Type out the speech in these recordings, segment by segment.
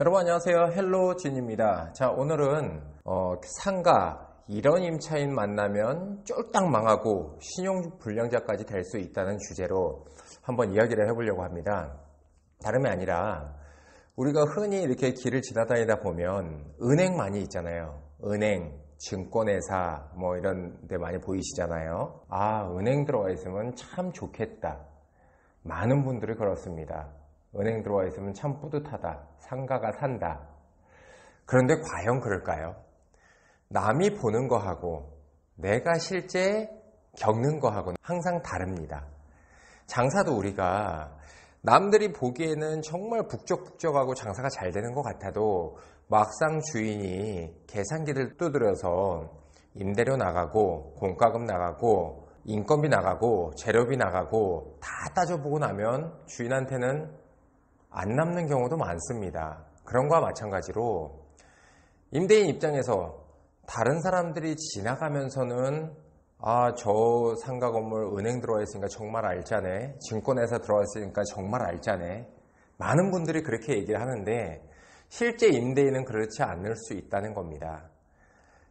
여러분 안녕하세요. 헬로진입니다. 자, 오늘은 상가 이런 임차인 만나면 쫄딱 망하고 신용불량자까지 될 수 있다는 주제로 한번 이야기를 해보려고 합니다. 다름이 아니라 우리가 흔히 이렇게 길을 지나다니다 보면 은행 많이 있잖아요. 은행, 증권회사 뭐 이런 데 많이 보이시잖아요. 아, 은행 들어와 있으면 참 좋겠다. 많은 분들이 그렇습니다. 은행 들어와 있으면 참 뿌듯하다. 상가가 산다. 그런데 과연 그럴까요? 남이 보는 거하고 내가 실제 겪는 거하고는 항상 다릅니다. 장사도 우리가 남들이 보기에는 정말 북적북적하고 장사가 잘 되는 것 같아도 막상 주인이 계산기를 두드려서 임대료 나가고 공과금 나가고 인건비 나가고 재료비 나가고 다 따져보고 나면 주인한테는 안 남는 경우도 많습니다. 그런 거와 마찬가지로 임대인 입장에서 다른 사람들이 지나가면서는 저 상가 건물 은행 들어와 있으니까 정말 알짜네. 증권회사 들어와 있으니까 정말 알짜네. 많은 분들이 그렇게 얘기를 하는데 실제 임대인은 그렇지 않을 수 있다는 겁니다.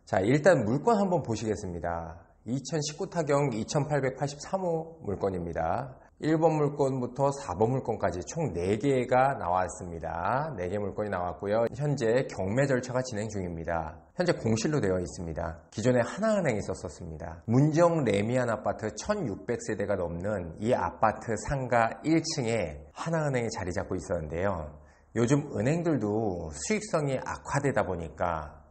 자, 일단 물건 한번 보시겠습니다. 2019 타경 2883호 물건입니다. 1번 물건부터 4번 물건까지 총 4개가 나왔습니다. 4개 물건이 나왔고요. 현재 경매 절차가 진행 중입니다. 현재 공실로 되어 있습니다. 기존에 하나은행이 있었습니다. 문정 레미안 아파트 1600세대가 넘는 이 아파트 상가 1층에 하나은행이 자리 잡고 있었는데요. 요즘 은행들도 수익성이 악화되다 보니까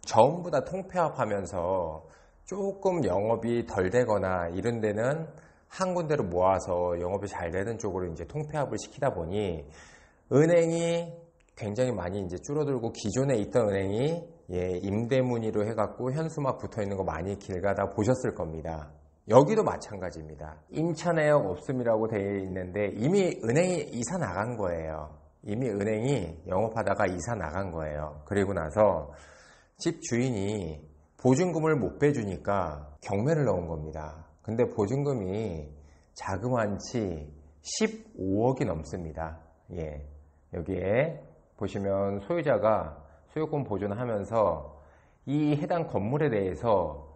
전부 다 통폐합하면서 조금 영업이 덜 되거나 이런 데는 한 군데로 모아서 영업이 잘 되는 쪽으로 이제 통폐합을 시키다 보니 은행이 굉장히 많이 이제 줄어들고 기존에 있던 은행이 임대 문의로 해갖고 현수막 붙어 있는 거 많이 길 가다 보셨을 겁니다. 여기도 마찬가지입니다. 임차 내역 없음이라고 되어 있는데 이미 은행이 이사 나간 거예요. 이미 은행이 영업하다가 이사 나간 거예요. 그리고 나서 집 주인이 보증금을 못 빼주니까 경매를 넣은 겁니다. 근데 보증금이 자그만치 15억이 넘습니다. 여기에 보시면 소유자가 소유권 보존하면서 이 해당 건물에 대해서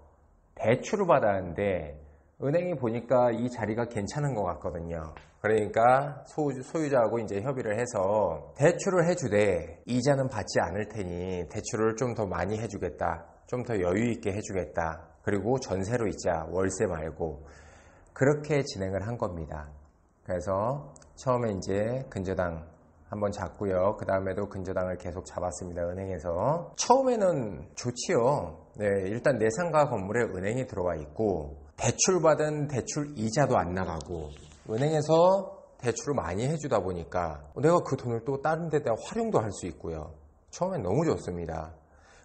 대출을 받았는데 은행이 보니까 이 자리가 괜찮은 것 같거든요. 그러니까 소유자하고 이제 협의를 해서 대출을 해주되 이자는 받지 않을 테니 대출을 좀 더 많이 해주겠다. 좀 더 여유 있게 해주겠다. 그리고 전세로 있자. 월세 말고. 그렇게 진행을 한 겁니다. 그래서 처음에 이제 근저당 한번 잡고요. 그 다음에도 근저당을 계속 잡았습니다. 은행에서. 처음에는 좋지요. 일단 내 상가 건물에 은행이 들어와 있고 대출받은 대출 이자도 안 나가고 은행에서 대출을 많이 해주다 보니까 내가 그 돈을 또 다른 데다 활용도 할 수 있고요. 처음엔 너무 좋습니다.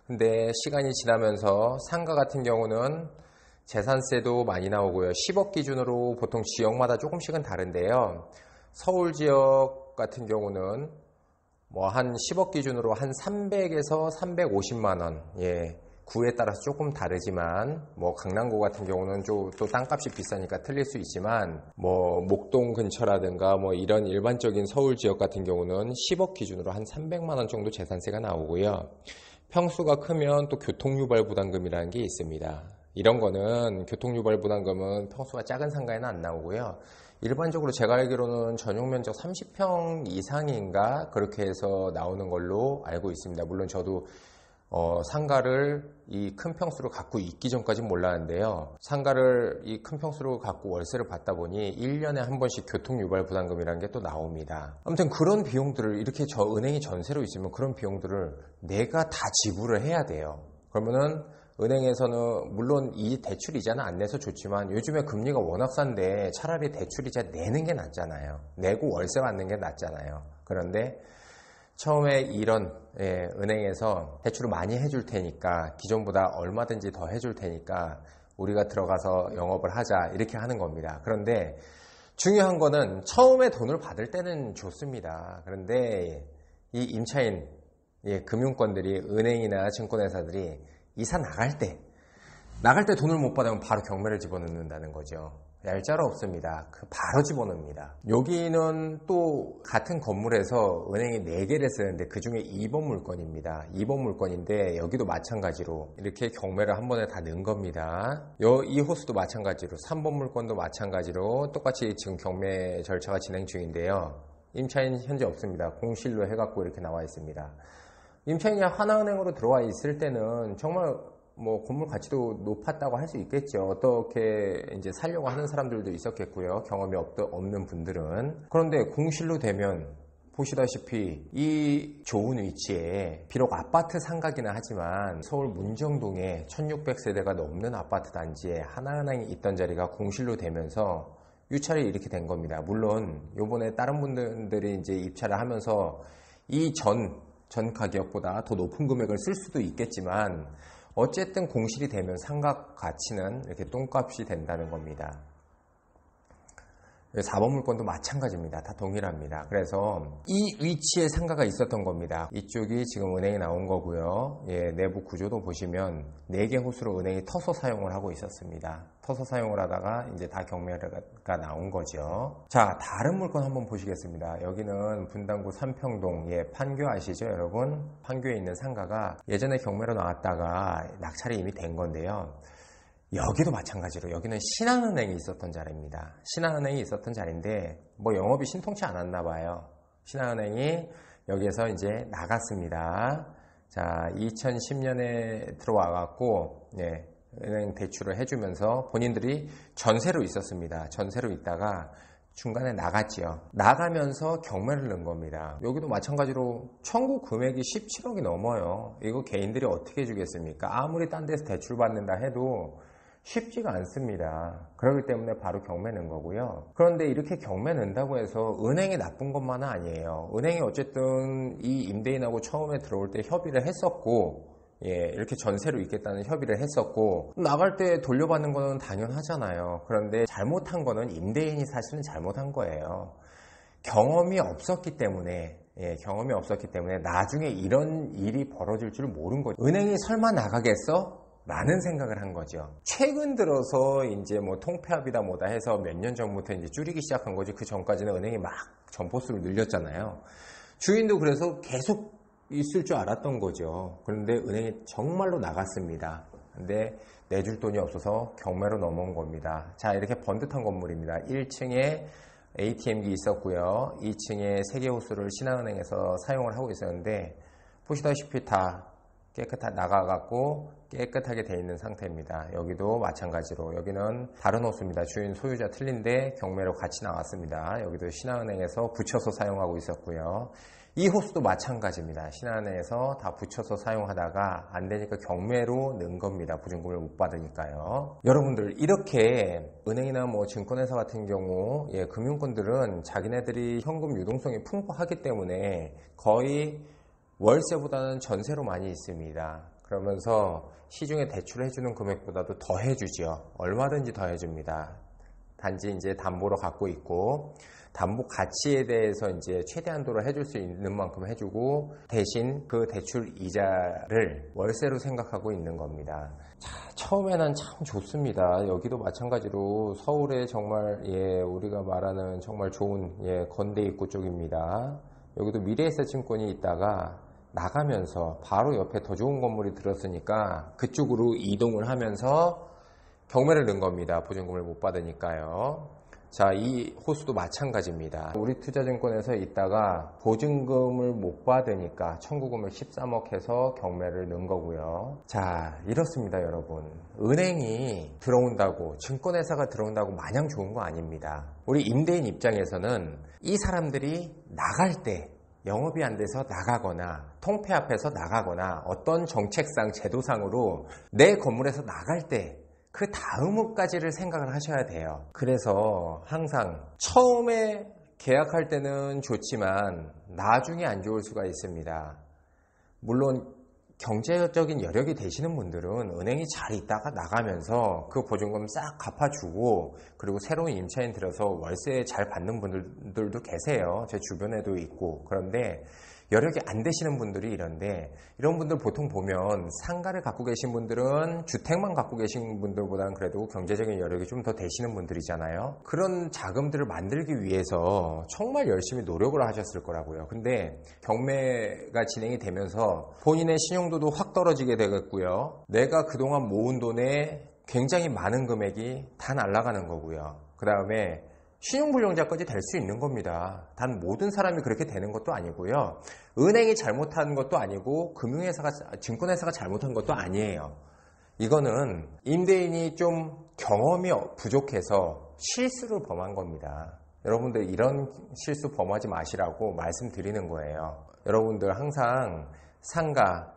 근데 시간이 지나면서 상가 같은 경우는 재산세도 많이 나오고요. 10억 기준으로 보통 지역마다 조금씩은 다른데요. 서울 지역 같은 경우는 뭐 한 10억 기준으로 한 300에서 350만 원. 구에 따라서 조금 다르지만 뭐 강남구 같은 경우는 또 땅값이 비싸니까 틀릴 수 있지만 뭐 목동 근처라든가 뭐 이런 일반적인 서울 지역 같은 경우는 10억 기준으로 한 300만 원 정도 재산세가 나오고요. 평수가 크면 또 교통유발부담금이라는 게 있습니다. 이런 거는 교통유발부담금은 평수가 작은 상가에는 안 나오고요. 일반적으로 제가 알기로는 전용면적 30평 이상인가 그렇게 해서 나오는 걸로 알고 있습니다. 물론 저도 상가를 이 큰 평수로 갖고 있기 전까지는 몰랐는데요. 상가를 이 큰 평수로 갖고 월세를 받다 보니 1년에 한 번씩 교통유발부담금이라는 게 또 나옵니다. 아무튼 그런 비용들을 이렇게 은행이 전세로 있으면 그런 비용들을 내가 다 지불을 해야 돼요. 그러면은 은행에서는 물론 이 대출 이자는 안 내서 좋지만 요즘에 금리가 워낙 싼데 차라리 대출 이자 내는 게 낫잖아요. 내고 월세 받는 게 낫잖아요. 그런데 처음에 이런 은행에서 대출을 많이 해줄 테니까 기존보다 얼마든지 더 해줄 테니까 우리가 들어가서 영업을 하자 이렇게 하는 겁니다. 그런데 중요한 거는 처음에 돈을 받을 때는 좋습니다. 그런데 이 임차인 금융권들이 은행이나 증권회사들이 이사 나갈 때 돈을 못 받으면 바로 경매를 집어넣는다는 거죠. 얄짤 없습니다. 바로 집어넣습니다. 여기는 또 같은 건물에서 은행이 4개를 쓰는데 그 중에 2번 물건입니다. 2번 물건인데 여기도 마찬가지로 이렇게 경매를 한 번에 다 넣은 겁니다. 이 호수도 마찬가지로 3번 물건도 마찬가지로 똑같이 지금 경매 절차가 진행 중인데요. 임차인 현재 없습니다. 공실로 해갖고 이렇게 나와 있습니다. 임차인이 하나은행으로 들어와 있을 때는 정말 뭐 건물 가치도 높았다고 할 수 있겠죠. 어떻게 이제 살려고 하는 사람들도 있었겠고요. 경험이 없는 분들은. 그런데 공실로 되면 보시다시피 이 좋은 위치에 비록 아파트 상가기는 하지만 서울 문정동에 1600세대가 넘는 아파트 단지에 하나은행이 있던 자리가 공실로 되면서 유찰이 이렇게 된 겁니다. 물론 요번에 다른 분들이 이제 입찰을 하면서 이 전 가격보다 더 높은 금액을 쓸 수도 있겠지만 어쨌든 공실이 되면 상가 가치는 이렇게 똥값이 된다는 겁니다. 4번 물건도 마찬가지입니다. 다 동일합니다. 그래서 이 위치에 상가가 있었던 겁니다. 이쪽이 지금 은행이 나온 거고요. 예, 내부 구조도 보시면 4개 호수로 은행이 터서 사용을 하고 있었습니다. 터서 사용을 하다가 이제 다 경매가 나온 거죠. 자, 다른 물건 한번 보시겠습니다. 여기는 분당구 삼평동, 예, 판교 아시죠, 여러분? 판교에 있는 상가가 예전에 경매로 나왔다가 낙찰이 이미 된 건데요. 여기도 마찬가지로 여기는 신한은행이 있었던 자리입니다. 신한은행이 있었던 자리인데 뭐 영업이 신통치 않았나 봐요. 신한은행이 여기에서 이제 나갔습니다. 자, 2010년에 들어와 갖고 예, 은행 대출을 해주면서 본인들이 전세로 있었습니다. 전세로 있다가 중간에 나갔지요. 나가면서 경매를 넣은 겁니다. 여기도 마찬가지로 청구 금액이 17억이 넘어요. 이거 개인들이 어떻게 주겠습니까? 아무리 딴 데서 대출 받는다 해도 쉽지가 않습니다. 그렇기 때문에 바로 경매 넣은 거고요. 그런데 이렇게 경매 넣는다고 해서 은행이 나쁜 것만은 아니에요. 은행이 어쨌든 이 임대인하고 처음에 들어올 때 협의를 했었고, 예, 이렇게 전세로 있겠다는 협의를 했었고, 나갈 때 돌려받는 거는 당연하잖아요. 그런데 잘못한 거는 임대인이 사실은 잘못한 거예요. 경험이 없었기 때문에, 예, 경험이 없었기 때문에 나중에 이런 일이 벌어질 줄 모른 거죠. 은행이 설마 나가겠어? 라는 생각을 한 거죠. 최근 들어서 이제 뭐 통폐합이다 뭐다 해서 몇 년 전부터 이제 줄이기 시작한 거지. 그 전까지는 은행이 막 점포수를 늘렸잖아요. 주인도 그래서 계속 있을 줄 알았던 거죠. 그런데 은행이 정말로 나갔습니다. 근데 내줄 돈이 없어서 경매로 넘어온 겁니다. 자, 이렇게 번듯한 건물입니다. 1층에 ATM기 있었고요. 2층에 세계호수를 신한은행에서 사용을 하고 있었는데 보시다시피 다 깨끗하게 나가갖고 깨끗하게 돼 있는 상태입니다. 여기도 마찬가지로 여기는 다른 호수입니다. 주인 소유자 틀린데 경매로 같이 나왔습니다. 여기도 신한은행에서 붙여서 사용하고 있었고요. 이 호수도 마찬가지입니다. 신한은행에서 다 붙여서 사용하다가 안 되니까 경매로 넣은 겁니다. 보증금을 못 받으니까요. 여러분들 이렇게 은행이나 뭐 증권회사 같은 경우 예, 금융권들은 자기네들이 현금 유동성이 풍부하기 때문에 거의 월세보다는 전세로 많이 있습니다. 그러면서 시중에 대출을 해주는 금액보다도 더 해주죠. 얼마든지 더 해줍니다. 단지 이제 담보로 갖고 있고 담보 가치에 대해서 이제 최대한도로 해줄 수 있는 만큼 해주고 대신 그 대출 이자를 월세로 생각하고 있는 겁니다. 자, 처음에는 참 좋습니다. 여기도 마찬가지로 서울에 정말 예, 우리가 말하는 정말 좋은 예, 건대 입구 쪽입니다. 여기도 미래에셋증권이 있다가 나가면서 바로 옆에 더 좋은 건물이 들었으니까 그쪽으로 이동을 하면서 경매를 넣은 겁니다. 보증금을 못 받으니까요. 자, 이 호수도 마찬가지입니다. 우리투자증권에서 있다가 보증금을 못 받으니까 청구금을 13억 해서 경매를 넣은 거고요. 자, 이렇습니다, 여러분. 은행이 들어온다고, 증권회사가 들어온다고 마냥 좋은 거 아닙니다. 우리 임대인 입장에서는 이 사람들이 나갈 때 영업이 안 돼서 나가거나 통폐합해서 나가거나 어떤 정책상 제도상으로 내 건물에서 나갈 때 그 다음까지를 생각을 하셔야 돼요. 그래서 항상 처음에 계약할 때는 좋지만 나중에 안 좋을 수가 있습니다. 물론 경제적인 여력이 되시는 분들은 은행이 잘 있다가 나가면서 그 보증금 싹 갚아주고 그리고 새로운 임차인 들어서 월세 잘 받는 분들도 계세요. 제 주변에도 있고. 그런데 여력이 안 되시는 분들이 이런데, 이런 분들 보통 보면 상가를 갖고 계신 분들은 주택만 갖고 계신 분들보다는 그래도 경제적인 여력이 좀 더 되시는 분들이잖아요. 그런 자금들을 만들기 위해서 정말 열심히 노력을 하셨을 거라고요. 근데 경매가 진행이 되면서 본인의 신용도도 확 떨어지게 되겠고요. 내가 그동안 모은 돈에 굉장히 많은 금액이 다 날아가는 거고요. 그 다음에 신용불량자까지 될 수 있는 겁니다. 단 모든 사람이 그렇게 되는 것도 아니고요. 은행이 잘못한 것도 아니고 금융회사가, 증권회사가 잘못한 것도 아니에요. 이거는 임대인이 좀 경험이 부족해서 실수를 범한 겁니다. 여러분들 이런 실수 범하지 마시라고 말씀드리는 거예요. 여러분들 항상 상가,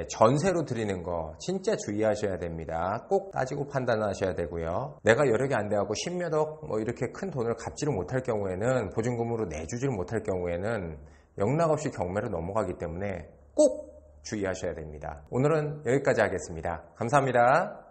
전세로 드리는 거 진짜 주의하셔야 됩니다. 꼭 따지고 판단하셔야 되고요. 내가 여력이 안 돼갖고 10몇억 이렇게 큰 돈을 갚지를 못할 경우에는, 보증금으로 내주지를 못할 경우에는 영락없이 경매로 넘어가기 때문에 꼭 주의하셔야 됩니다. 오늘은 여기까지 하겠습니다. 감사합니다.